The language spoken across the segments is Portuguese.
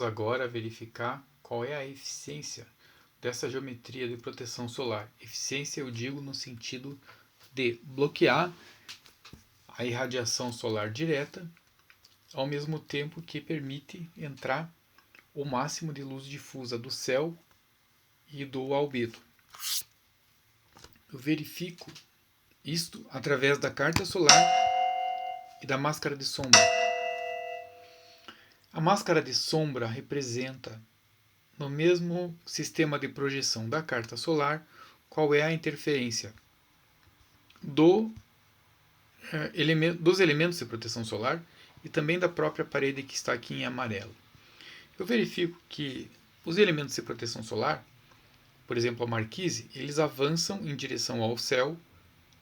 agora verificar qual é a eficiência dessa geometria de proteção solar. Eficiência eu digo no sentido de bloquear a irradiação solar direta, ao mesmo tempo que permite entrar o máximo de luz difusa do céu e do albedo. Eu verifico isto através da carta solar e da máscara de sombra. A máscara de sombra representa, no mesmo sistema de projeção da carta solar, qual é a interferência dos elementos de proteção solar e também da própria parede que está aqui em amarelo. Eu verifico que os elementos de proteção solar, por exemplo a marquise, eles avançam em direção ao céu,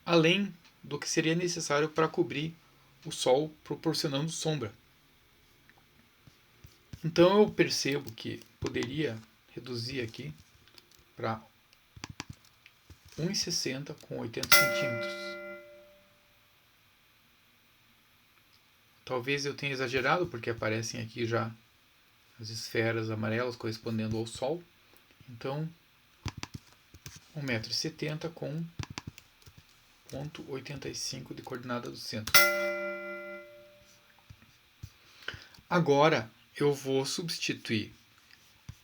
além do que seria necessário para cobrir o Sol, proporcionando sombra. Então eu percebo que poderia reduzir aqui para 1,60 com 80 centímetros. Talvez eu tenha exagerado, porque aparecem aqui já as esferas amarelas correspondendo ao Sol. Então, 1,70 m com 0,85 de coordenada do centro. Agora eu vou substituir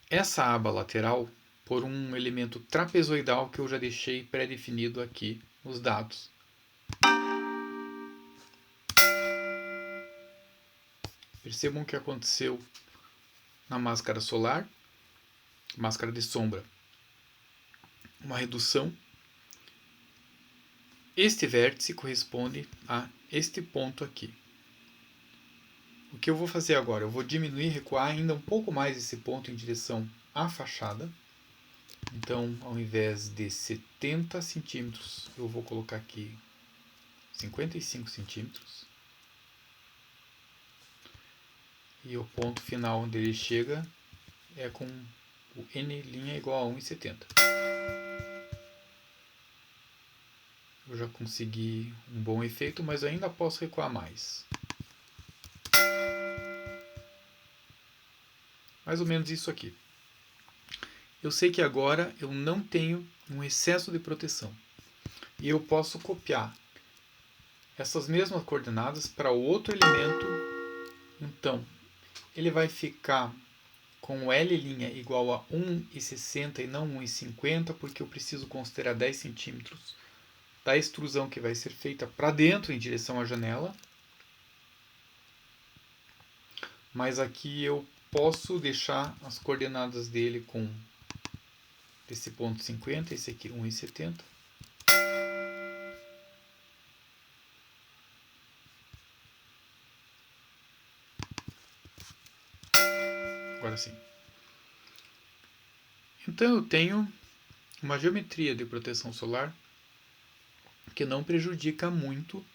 essa aba lateral por um elemento trapezoidal que eu já deixei pré-definido aqui nos dados. Percebam o que aconteceu na máscara solar, máscara de sombra. Uma redução. Este vértice corresponde a este ponto aqui. O que eu vou fazer agora? Eu vou diminuir, recuar ainda um pouco mais esse ponto em direção à fachada. Então, ao invés de 70 centímetros, eu vou colocar aqui 55 centímetros. E o ponto final onde ele chega é com o N' igual a 1,70. Eu já consegui um bom efeito, mas eu ainda posso recuar mais. Mais ou menos isso aqui. Eu sei que agora eu não tenho um excesso de proteção. E eu posso copiar essas mesmas coordenadas para o outro elemento. Então, ele vai ficar com o L' igual a 1,60 e não 1,50, porque eu preciso considerar 10 centímetros da extrusão que vai ser feita para dentro em direção à janela. Mas aqui eu posso deixar as coordenadas dele com esse ponto 50, esse aqui 1,70. Agora sim. Então eu tenho uma geometria de proteção solar que não prejudica muito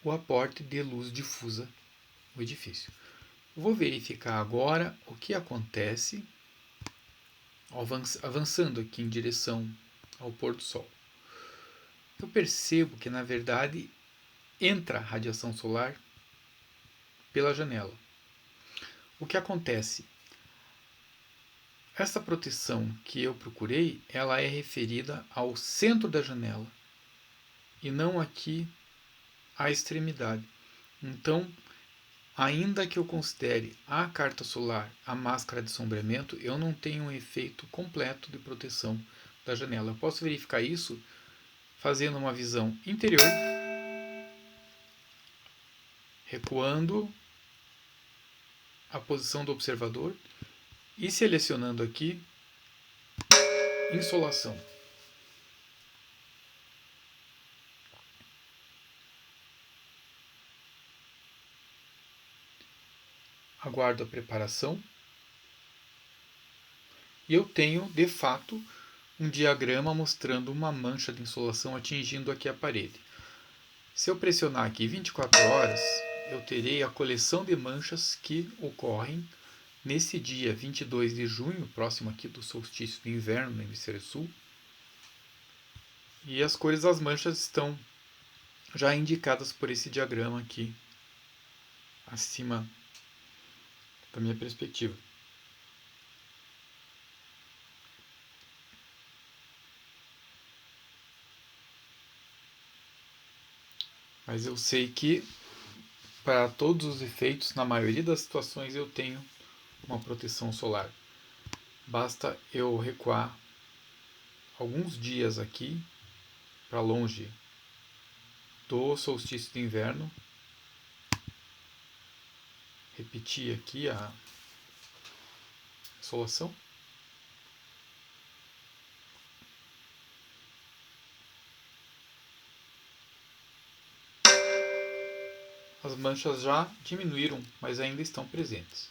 o aporte de luz difusa no edifício. Vou verificar agora o que acontece avançando aqui em direção ao pôr do sol. Eu percebo que, na verdade, entra radiação solar pela janela. O que acontece? Essa proteção que eu procurei, ela é referida ao centro da janela e não aqui à extremidade. Então, ainda que eu considere a carta solar a máscara de sombreamento, eu não tenho um efeito completo de proteção da janela. Eu posso verificar isso fazendo uma visão interior, recuando a posição do observador e selecionando aqui insolação. Aguardo a preparação e eu tenho, de fato, um diagrama mostrando uma mancha de insolação atingindo aqui a parede. Se eu pressionar aqui 24 horas, eu terei a coleção de manchas que ocorrem nesse dia 22 de junho, próximo aqui do solstício de inverno no hemisfério sul. E as cores das manchas estão já indicadas por esse diagrama aqui, acima da minha perspectiva. Mas eu sei que para todos os efeitos, na maioria das situações, eu tenho uma proteção solar. Basta eu recuar alguns dias aqui para longe do solstício de inverno, repetir aqui a insolação. As manchas já diminuíram, mas ainda estão presentes.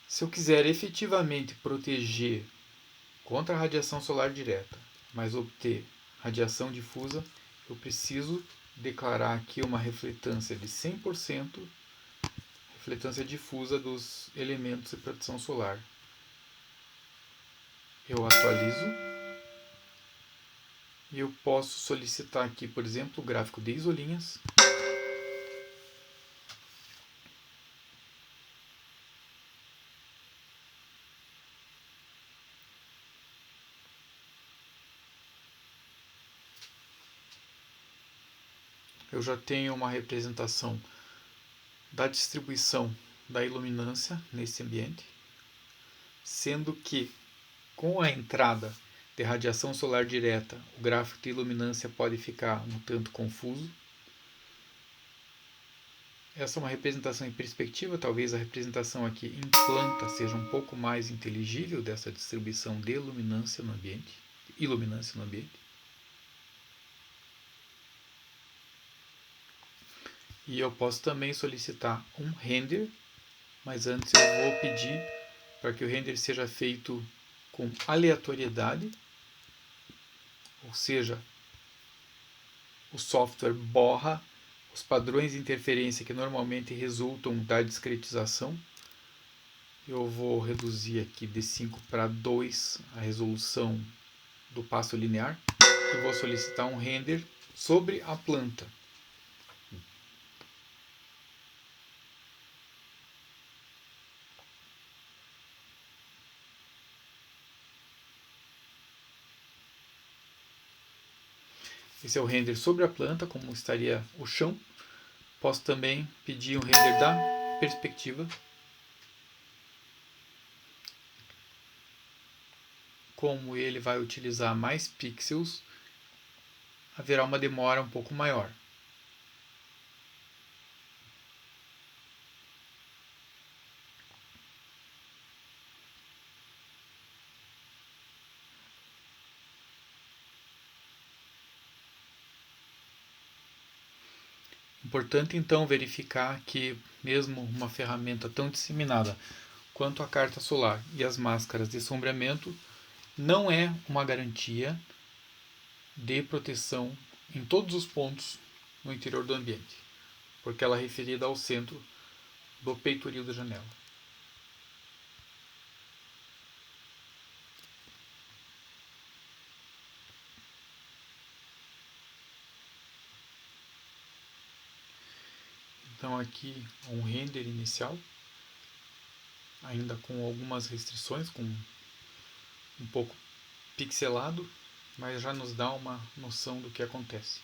Se eu quiser efetivamente proteger contra a radiação solar direta, mas obter radiação difusa, eu preciso declarar aqui uma refletância de 100%, refletância difusa dos elementos de proteção solar. Eu atualizo e eu posso solicitar aqui, por exemplo, o gráfico de isolinhas. Eu já tenho uma representação da distribuição da iluminância nesse ambiente, sendo que com a entrada de radiação solar direta, o gráfico de iluminância pode ficar um tanto confuso. Essa é uma representação em perspectiva, talvez a representação aqui em planta seja um pouco mais inteligível dessa distribuição de iluminância no ambiente. E eu posso também solicitar um render, mas antes eu vou pedir para que o render seja feito com aleatoriedade, ou seja, o software borra os padrões de interferência que normalmente resultam da discretização. Eu vou reduzir aqui de 5 para 2 a resolução do passo linear e vou solicitar um render sobre a planta. Esse é o render sobre a planta, como estaria o chão. Posso também pedir um render da perspectiva. Como ele vai utilizar mais pixels, haverá uma demora um pouco maior. Importante então verificar que mesmo uma ferramenta tão disseminada quanto a carta solar e as máscaras de sombreamento não é uma garantia de proteção em todos os pontos no interior do ambiente, porque ela é referida ao centro do peitoril da janela. Então aqui um render inicial, ainda com algumas restrições, com um pouco pixelado, mas já nos dá uma noção do que acontece.